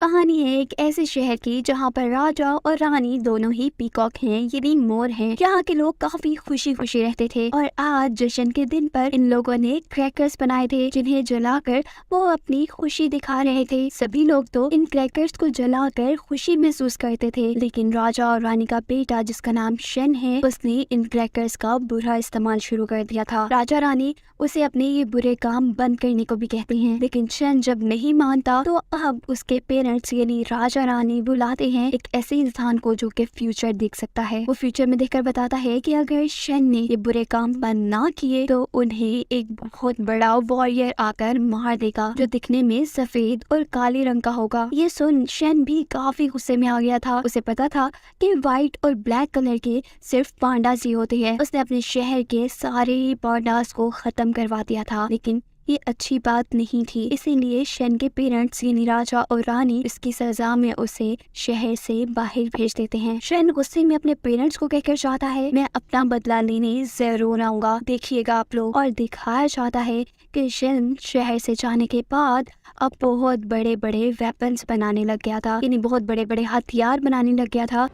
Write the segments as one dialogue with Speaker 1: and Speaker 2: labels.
Speaker 1: कहानी है एक ऐसे शहर की जहाँ पर राजा और रानी दोनों ही पीकॉक हैं, यानी मोर हैं। यहाँ के लोग काफी खुशी खुशी रहते थे और आज जश्न के दिन पर इन लोगों ने क्रैकर्स बनाए थे जिन्हें जलाकर वो अपनी खुशी दिखा रहे थे। सभी लोग तो इन क्रैकर्स को जलाकर खुशी महसूस करते थे, लेकिन राजा और रानी का बेटा जिसका नाम शन है, उसने इन क्रैकर्स का बुरा इस्तेमाल शुरू कर दिया था। राजा रानी उसे अपने ये बुरे काम बंद करने को भी कहते हैं, लेकिन शन जब नहीं मानता तो अब उसके पेरेंट्स यानी राजा रानी बुलाते हैं एक ऐसे इंसान को जो कि फ्यूचर देख सकता है। वो फ्यूचर में देखकर बताता है कि अगर शन ने ये बुरे काम बंद ना किए तो उन्हें एक बहुत बड़ा वॉरियर आकर मार देगा जो दिखने में सफेद और काले रंग का होगा। ये सुन शन भी काफी गुस्से में आ गया था। उसे पता था कि व्हाइट और ब्लैक कलर के सिर्फ पांडास ही होते हैं। उसने अपने शहर के सारे ही पांडास को खत्म करवा दिया था, लेकिन ये अच्छी बात नहीं थी। इसीलिए शन के पेरेंट्स यानी राजा और रानी इसकी सजा में उसे शहर से बाहर भेज देते हैं। शन गुस्से में अपने पेरेंट्स को कहकर जाता है, मैं अपना बदला लेने जरूर आऊंगा, देखिएगा आप लोग। और दिखाया जाता है कि शन शहर से जाने के बाद अब बहुत बड़े बड़े वेपन्स बनाने लग गया था, यानी बहुत बड़े बड़े हथियार बनाने लग गया था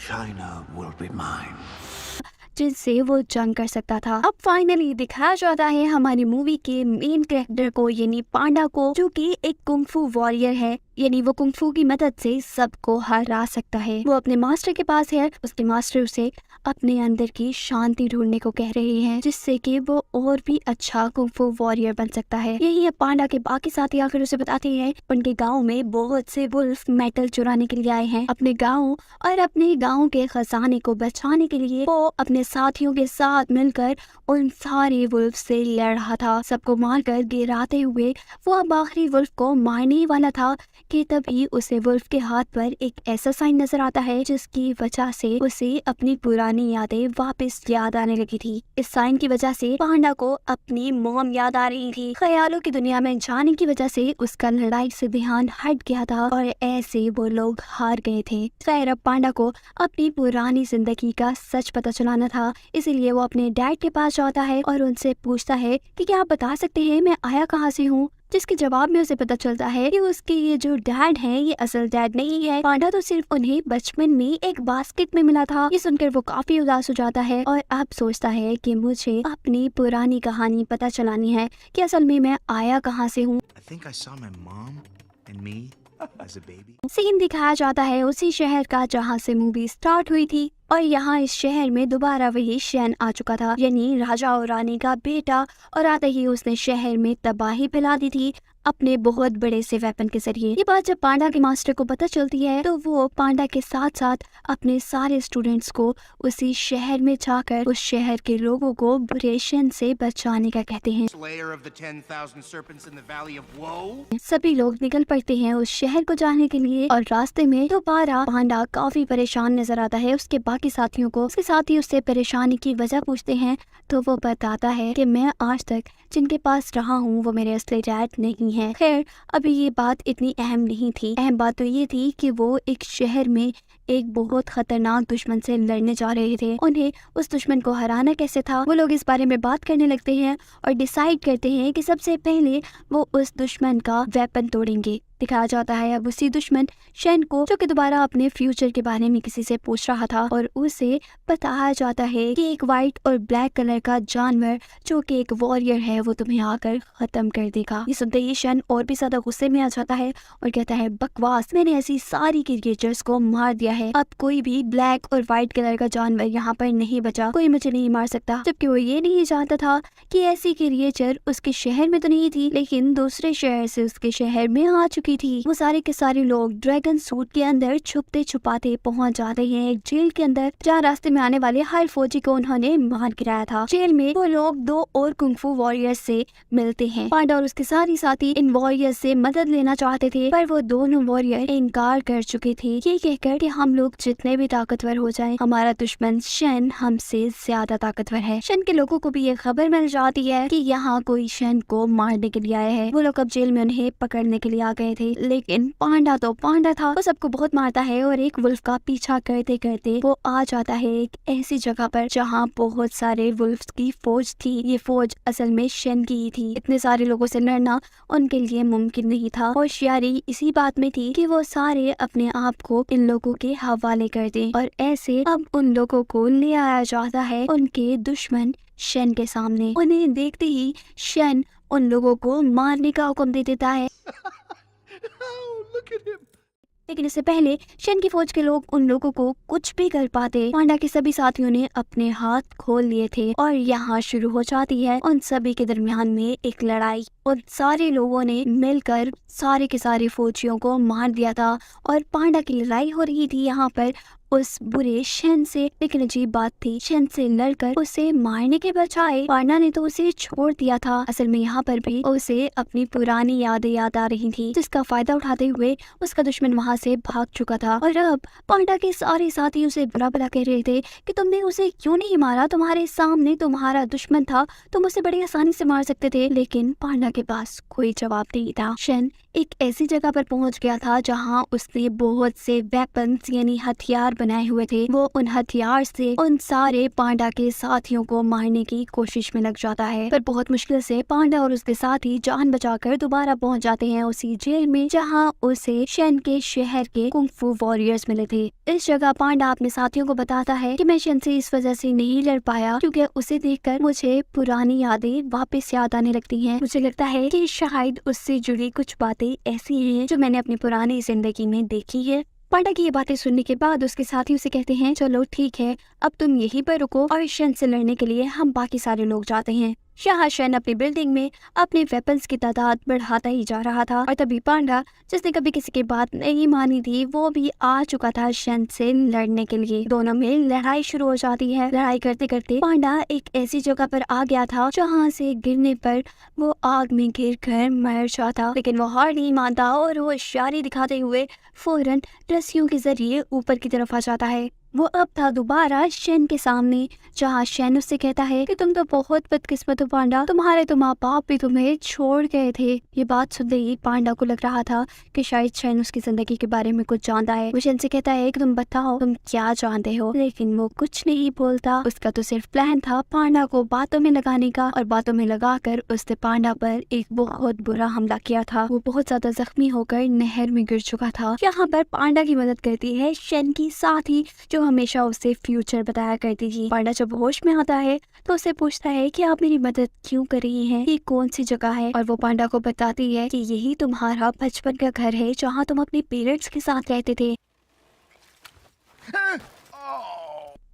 Speaker 2: China will be mine.
Speaker 1: जिनसे वो जंग कर सकता था। अब फाइनली दिखाया जाता है हमारी मूवी के मेन कैरेक्टर को यानी पांडा को, जो कि एक कुंफू वॉरियर है, यानी वो कुंफू की मदद से सबको हरा सकता है। वो अपने मास्टर के पास है, उसके मास्टर उसे अपने अंदर की शांति ढूंढने को कह रहे हैं जिससे कि वो और भी अच्छा कुंफू वॉरियर बन सकता है। यही अब पांडा के बाकी साथी आकर उसे बताते हैं उनके गांव में बहुत से वुल्फ मेटल चुराने के लिए आए हैं। अपने गांव और अपने गांव के खजाने को बचाने के लिए वो अपने साथियों के साथ मिलकर उन सारे वुल्फ से लड़ रहा था। सबको मारकर गिराते हुए वो अब आखिरी वुल्फ को मारने ही वाला था कि तभी उसे वुल्फ के हाथ पर एक ऐसा साइन नजर आता है जिसकी वजह से उसे अपनी पुरानी यादें वापस याद आने लगी थी। इस साइन की वजह से पांडा को अपनी मॉम याद आ रही थी। ख्यालों की दुनिया में जाने की वजह से उसका लड़ाई से ध्यान हट गया था और ऐसे वो लोग हार गए थे। खैर अब पांडा को अपनी पुरानी जिंदगी का सच पता चलाना था, इसीलिए वो अपने डैड के पास जाता है और उनसे पूछता है कि क्या आप बता सकते हैं मैं आया कहाँ से हूँ। जिसके जवाब में उसे पता चलता है कि उसके ये जो डैड है ये असल डैड नहीं है। पांडा तो सिर्फ उन्हें बचपन में एक बास्केट में मिला था। ये सुनकर वो काफी उदास हो जाता है और अब सोचता है कि मुझे अपनी पुरानी कहानी पता चलानी है कि असल में मैं आया कहाँ से हूँ।
Speaker 2: I think I saw my mom and me as a baby.
Speaker 1: Scene दिखाया जाता है उसी शहर का जहाँ से मूवी स्टार्ट हुई थी और यहाँ इस शहर में दोबारा वही शन आ चुका था, यानी राजा और रानी का बेटा। और आते ही उसने शहर में तबाही फैला दी थी अपने बहुत बड़े से वेपन के जरिए। ये बात जब पांडा के मास्टर को पता चलती है तो वो पांडा के साथ साथ अपने सारे स्टूडेंट्स को उसी शहर में जाकर उस शहर के लोगों को बुरे शन से बचाने का कहते हैं।
Speaker 2: Slayer of the 10,000 serpents in the valley of woe.
Speaker 1: सभी लोग निकल पड़ते हैं उस शहर को जाने के लिए और रास्ते में दोबारा पांडा काफी परेशान नजर आता है उसके बाकी साथियों को। उसके साथी उससे परेशानी की वजह पूछते हैं तो वो बताता है कि मैं आज तक जिनके पास रहा हूँ वो मेरे असली डैड नहीं है। खैर अभी ये बात इतनी अहम नहीं थी, अहम बात तो ये थी कि वो एक शहर में एक बहुत खतरनाक दुश्मन से लड़ने जा रहे थे। उन्हें उस दुश्मन को हराना कैसे था वो लोग इस बारे में बात करने लगते हैं और डिसाइड करते हैं कि सबसे पहले वो उस दुश्मन का वेपन तोड़ेंगे। दिखाया जाता है अब उसी दुश्मन शन को जो कि दोबारा अपने फ्यूचर के बारे में किसी से पूछ रहा था और उसे बताया जाता है कि एक व्हाइट और ब्लैक कलर का जानवर जो कि एक वॉरियर है वो तुम्हें आकर खत्म कर देगा। ये सुनते ही शन और भी ज्यादा गुस्से में आ जाता है और कहता है बकवास, मैंने ऐसी सारी क्रिएचर्स को मार दिया है, अब कोई भी ब्लैक और व्हाइट कलर का जानवर यहाँ पर नहीं बचा, कोई मुझे नहीं मार सकता। जबकि वो ये नहीं जानता था कि ऐसी क्रिएचर उसके शहर में तो नहीं थी लेकिन दूसरे शहर से उसके शहर में आ चुकी थी। वो सारे के सारे लोग ड्रैगन सूट के अंदर छुपते छुपाते पहुंच जाते हैं एक जेल के अंदर जहाँ रास्ते में आने वाले हर फौजी को उन्होंने मार गिराया था। जेल में वो लोग दो और कुंफू वॉरियर्स से मिलते हैं। पांडा और उसके सारे साथी इन वॉरियर्स से मदद लेना चाहते थे पर वो दोनों वॉरियर इनकार कर चुके थे ये कहकर कि हम लोग जितने भी ताकतवर हो जाएं हमारा दुश्मन शन हमसे ज्यादा ताकतवर है। शन के लोगों को भी ये खबर मिल जाती है कि यहाँ कोई शन को मारने के लिए आया है। वो लोग अब जेल में उन्हें पकड़ने के लिए आ गए रहे थे, लेकिन पांडा तो पांडा था, वो सबको बहुत मारता है और एक वुल्फ का पीछा करते करते वो आ जाता है एक ऐसी जगह पर जहाँ बहुत सारे वुल्फ्स की फौज थी। ये फौज असल में शेन की ही थी। इतने सारे लोगों से लड़ना उनके लिए मुमकिन नहीं था। होशियारी इसी बात में थी कि वो सारे अपने आप को इन लोगों के हवाले कर दें और ऐसे अब उन लोगों को ले आया जाता है उनके दुश्मन शेन के सामने। उन्हें देखते ही शेन उन लोगों को मारने का हुक्म दे देता है।
Speaker 2: Oh, look at him.
Speaker 1: लेकिन इससे पहले शेन की फौज के लोग उन लोगों को कुछ भी कर पाते, पांडा के सभी साथियों ने अपने हाथ खोल लिए थे और यहाँ शुरू हो जाती है उन सभी के दरमियान में एक लड़ाई। उन सारे लोगों ने मिलकर सारे के सारे फौजियों को मार दिया था और पांडा की लड़ाई हो रही थी यहाँ पर उस बुरे शेन से। लेकिन अजीब बात थी, शेन से लड़कर उसे मारने के बजाय पांडा ने तो उसे छोड़ दिया था। असल में यहाँ पर भी उसे अपनी पुरानी यादें याद आ रही थी, जिसका फायदा उठाते हुए उसका दुश्मन वहाँ से भाग चुका था और अब पांडा के सारे साथी उसे बुरा भला कह रहे थे कि तुमने उसे क्यों नहीं मारा, तुम्हारे सामने तुम्हारा दुश्मन था, तुम उसे बड़ी आसानी से मार सकते थे। लेकिन पांडा के पास कोई जवाब नहीं था। शेन एक ऐसी जगह पर पहुंच गया था जहां उसने बहुत से वेपन्स यानी हथियार बनाए हुए थे। वो उन हथियार से उन सारे पांडा के साथियों को मारने की कोशिश में लग जाता है, पर बहुत मुश्किल से पांडा और उसके साथी जान बचाकर दोबारा पहुंच जाते हैं उसी जेल में जहां उसे शेन के शहर के कुंग-फू वॉरियर्स मिले थे। इस जगह पांडा अपने साथियों को बताता है कि मैं शेन से इस वजह से नहीं लड़ पाया क्योंकि उसे देखकर मुझे पुरानी यादें वापस याद आने लगती हैं। मुझे लगता है कि शायद उससे जुड़ी कुछ बातें ऐसी हैं जो मैंने अपनी पुरानी जिंदगी में देखी है। पांडा की ये बातें सुनने के बाद उसके साथी उसे कहते हैं चलो ठीक है, अब तुम यहीं पर रुको और शेन से लड़ने के लिए हम बाकी सारे लोग जाते हैं। यहाँ शेन अपनी बिल्डिंग में अपने वेपन्स की तादाद बढ़ाता ही जा रहा था और तभी पांडा, जिसने कभी किसी की बात नहीं मानी थी, वो भी आ चुका था शेन से लड़ने के लिए। दोनों में लड़ाई शुरू हो जाती है। लड़ाई करते करते पांडा एक ऐसी जगह पर आ गया था जहाँ से गिरने पर वो आग में गिर कर मर जाता, लेकिन वो हार नहीं मानता और वो होशियारी दिखाते हुए फौरन रस्सियों के जरिए ऊपर की तरफ आ जाता है। वो अब था दोबारा शेन के सामने जहाँ शेन उससे कहता है कि तुम तो बहुत बदकिस्मत हो पांडा, तुम्हारे तो माँ बाप भी तुम्हें छोड़ गए थे। ये बात सुनते ही पांडा को लग रहा था कि शायद शेन उसकी जिंदगी के बारे में कुछ जानता है। वो शेन से कहता है कि तुम बताओ तुम क्या जानते हो, लेकिन वो कुछ नहीं बोलता। उसका तो सिर्फ प्लान था पांडा को बातों में लगाने का और बातों में लगाकर उसने पांडा पर एक बहुत बुरा हमला किया था। वो बहुत ज्यादा जख्मी होकर नहर में गिर चुका था। यहाँ पर पांडा की मदद करती है शेन की साथी जो हमेशा उसे फ्यूचर बताया करती थी। पांडा जब होश में आता है तो उसे पूछता है कि आप मेरी मदद क्यों कर रही हैं? ये कौन सी जगह है? और वो पांडा को बताती है कि यही तुम्हारा बचपन का घर है जहाँ तुम अपने पेरेंट्स के साथ रहते थे।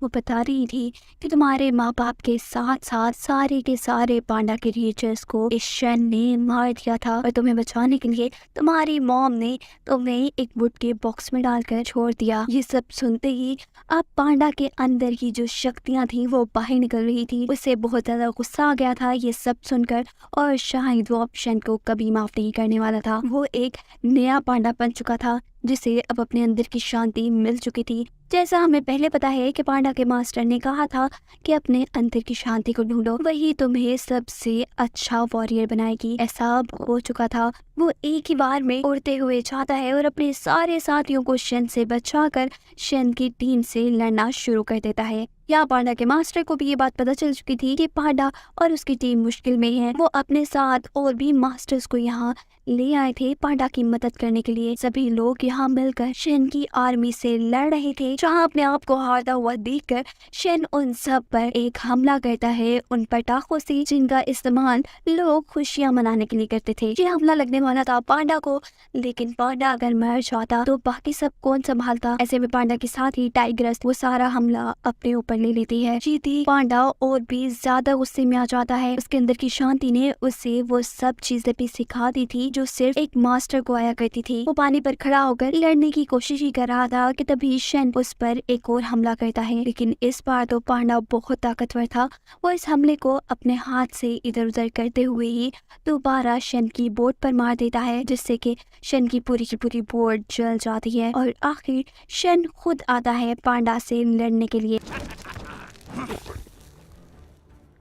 Speaker 1: वो बता रही थी कि तुम्हारे माँ बाप के साथ साथ सारे के सारे पांडा के रीचर्स को इस शेन ने मार दिया था और तुम्हें बचाने के लिए तुम्हारी मॉम ने तुम्हें एक वुड के बॉक्स में डालकर छोड़ दिया। ये सब सुनते ही अब पांडा के अंदर की जो शक्तियां थी वो बाहर निकल रही थी। उसे बहुत ज्यादा गुस्सा आ गया था ये सब सुनकर और शायद वो अब शेन को कभी माफ नहीं करने वाला था। वो एक नया पांडा बन चुका था जिसे अब अपने अंदर की शांति मिल चुकी थी। जैसा हमें पहले पता है कि पांडा के मास्टर ने कहा था कि अपने अंदर की शांति को ढूंढो, वही तुम्हें सबसे अच्छा वॉरियर बनाएगी। ऐसा अब हो चुका था। वो एक ही बार में उड़ते हुए जाता है और अपने सारे साथियों को शेन से बचाकर शेन की टीम से लड़ना शुरू कर देता है। यहाँ पांडा के मास्टर को भी ये बात पता चल चुकी थी कि पांडा और उसकी टीम मुश्किल में है। वो अपने साथ और भी मास्टर्स को यहाँ ले आए थे पांडा की मदद करने के लिए। सभी लोग यहाँ मिलकर शेन की आर्मी से लड़ रहे थे। जहाँ अपने आप को हारता हुआ देखकर शेन उन सब पर एक हमला करता है उन पटाखों से जिनका इस्तेमाल लोग खुशियाँ मनाने के लिए करते थे। ये हमला लगने वाला था पांडा को, लेकिन पांडा अगर मर जाता तो बाकी सब कौन संभालता। ऐसे में पांडा के साथ ही टाइग्रस वो सारा हमला अपने ऊपर ले लेती है। जीती पांडा और भी ज्यादा गुस्से में आ जाता है। उसके अंदर की शांति ने उसे वो सब चीजें भी सिखा दी थी जो सिर्फ एक मास्टर को आया करती थी। वो पानी पर खड़ा होकर लड़ने की कोशिश ही कर रहा था कि तभी शेन उस पर एक और हमला करता है, लेकिन इस बार तो पांडा बहुत ताकतवर था। वो इस हमले को अपने हाथ से इधर उधर करते हुए ही दोबारा शेन की बोट पर मार देता है, जिससे कि शेन की पूरी बोट जल जाती है और आखिर शेन खुद आता है पांडा से लड़ने के लिए।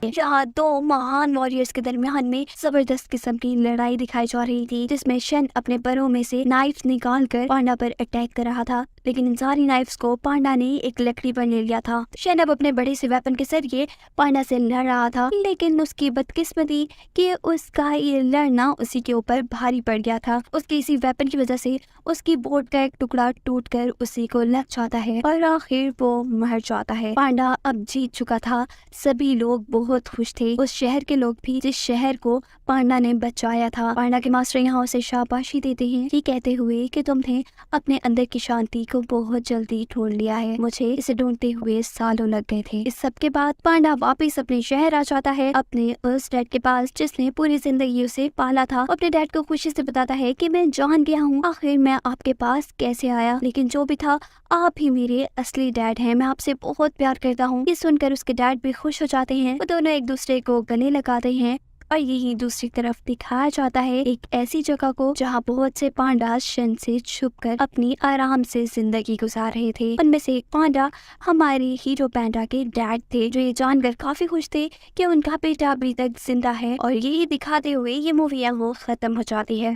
Speaker 1: जहाँ दो महान वॉरियर्स के दरमियान में जबरदस्त किस्म की लड़ाई दिखाई जा रही थी, जिसमें शन अपने बरों में से नाइफ निकाल कर पांडा पर अटैक कर रहा था, लेकिन इन सारी नाइफ्स को पांडा ने एक लकड़ी पर ले लिया था। शन अब अपने बड़े से वेपन के जरिए पांडा से लड़ रहा था, लेकिन उसकी बदकिस्मती कि उसका ये लड़ना उसी के ऊपर भारी पड़ गया था। उसके इसी वेपन की वजह से उसकी बोट का एक टुकड़ा टूटकर उसी को लग जाता है और आखिर वो मर जाता है। पांडा अब जीत चुका था। सभी लोग बहुत खुश थे, उस शहर के लोग भी जिस शहर को पांडा ने बचाया था। पांडा के मास्टर यहाँ उसे शाबाशी देते हैं, ये कहते हुए कि तुमने अपने अंदर की शांति को बहुत जल्दी ढूंढ लिया है, मुझे इसे ढूंढते हुए सालों लग गए थे। इस सब के बाद पांडा वापस अपने शहर आ जाता है, अपने उस डैड के पास जिसने पूरी जिंदगी उसे पाला था। अपने डैड को खुशी से बताता है कि मैं जान गया हूँ आखिर मैं आपके पास कैसे आया, लेकिन जो भी था आप ही मेरे असली डैड हैं, मैं आपसे बहुत प्यार करता हूँ। ये सुनकर उसके डैड भी खुश हो जाते हैं। वो दोनों एक दूसरे को गले लगाते हैं और यही दूसरी तरफ दिखाया जाता है एक ऐसी जगह को जहाँ बहुत से पांडा शन से छुपकर अपनी आराम से जिंदगी गुजार रहे थे। उनमें से एक पांडा हमारे हीरो पांडा के डैड थे, जो ये जानकर काफी खुश थे कि उनका बेटा अभी तक जिंदा है। और यही दिखाते हुए ये मूवी है वो खत्म हो जाती है।